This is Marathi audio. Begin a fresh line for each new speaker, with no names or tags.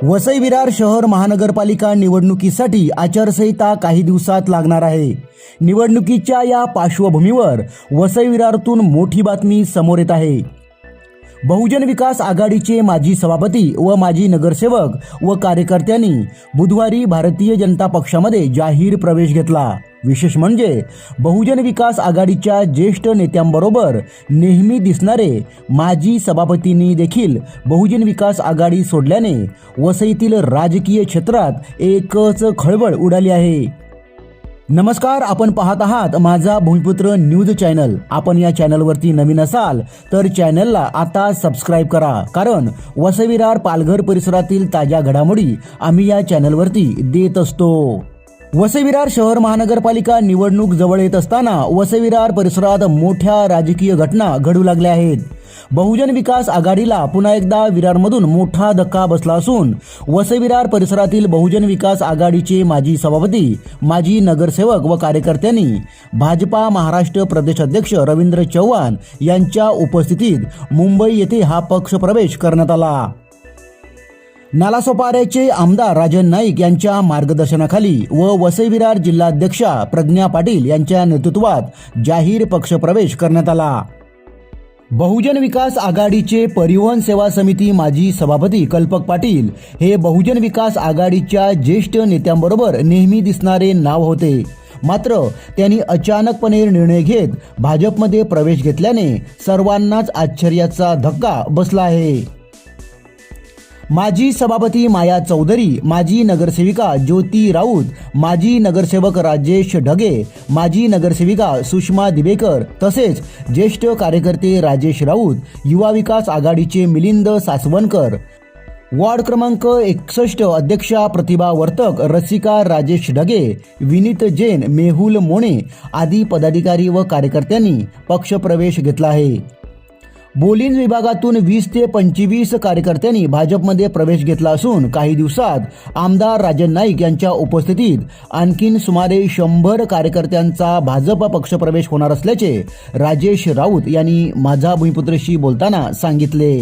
वसई विरार शहर महानगरपालिका निवडणुकीसाठी आचारसंहिता काही दिवसात लागणार आहे। निवडणुकीच्या या पार्श्वभूमीवर वसई विरारतून मोठी बातमी समोर येत आहे। बहुजन विकास आघाडीचे माजी सभापती व माजी नगरसेवक व कार्यकर्त्यांनी बुधवारी भारतीय जनता पक्षामध्ये जाहीर प्रवेश घेतला। विशेष म्हणजे बहुजन विकास आघाडीच्या ज्येष्ठ नेत्यांबरोबर नेहमी दिसणारे माजी सभापतींनी देखील बहुजन विकास आघाडी सोडल्याने वसईतील राजकीय क्षेत्रात एकच खळबळ उडाली आहे। नमस्कार, आपण पाहत आहात माझा भूमिपुत्र न्यूज चॅनल। आपण या चॅनलवरती नवीन असाल तर चॅनलला आता सबस्क्राइब करा, कारण वसई विरार पालघर परिसरातील ताज्या घडामोडी आम्ही या चॅनलवरती देत असतो। वसई विरार शहर महानगरपालिका निवडणूक जवळ येत असताना वसई विरार परिसरात मोठ्या राजकीय घटना घडू लागल्या आहेत। बहुजन विकास आघाडीला पुन्हा एकदा विरारमधून मोठा धक्का बसला असून वसई विरार परिसरातील बहुजन विकास आघाडीचे माजी सभापती, माजी नगरसेवक व कार्यकर्त्यांनी भाजपा महाराष्ट्र प्रदेश अध्यक्ष रवींद्र चव्हाण यांच्या उपस्थितीत मुंबई येथे हा पक्ष प्रवेश करण्यात आला। नालासोपाऱ्याचे आमदार राजन नाईक यांच्या मार्गदर्शनाखाली व वसई विरार जिल्हाध्यक्षा प्रज्ञा पाटील यांच्या नेतृत्वात जाहीर पक्ष प्रवेश करण्यात आला। बहुजन विकास आघाडीचे परिवहन सेवा समिती माजी सभापती कल्पक पाटील हे बहुजन विकास आघाडीच्या ज्येष्ठ नेत्यांबरोबर नेहमी दिसणारे नाव होते। मात्र त्यांनी अचानकपणे निर्णय घेत भाजपमध्ये प्रवेश घेतल्याने सर्वांनाच आश्चर्याचा धक्का बसला आहे। माजी सभापती माया चौधरी, माजी नगरसेविका ज्योती राऊत, माजी नगरसेवक राजेश ढगे, माजी नगरसेविका सुषमा दिवेकर तसेच ज्येष्ठ कार्यकर्ते राजेश राऊत, युवा विकास आघाडीचे मिलिंद सासवणकर, वार्ड क्रमांक 61 अध्यक्षा प्रतिभा वर्तक, रसिका राजेश ढगे, विनीत जैन, मेहुल मोणे आदी पदाधिकारी व कार्यकर्त्यांनी पक्षप्रवेश घेतला आहे। बोलीन विभागातून 20 ते 25 कार्यकर्त्यांनी भाजपमध्ये प्रवेश घेतला असून काही दिवसात आमदार राजन नाईक यांच्या उपस्थितीत आणखीन सुमारे 100 कार्यकर्त्यांचा भाजप पक्षप्रवेश होणार असल्याचे राजेश राऊत यांनी माझा भूमिपुत्रशी बोलताना सांगितले।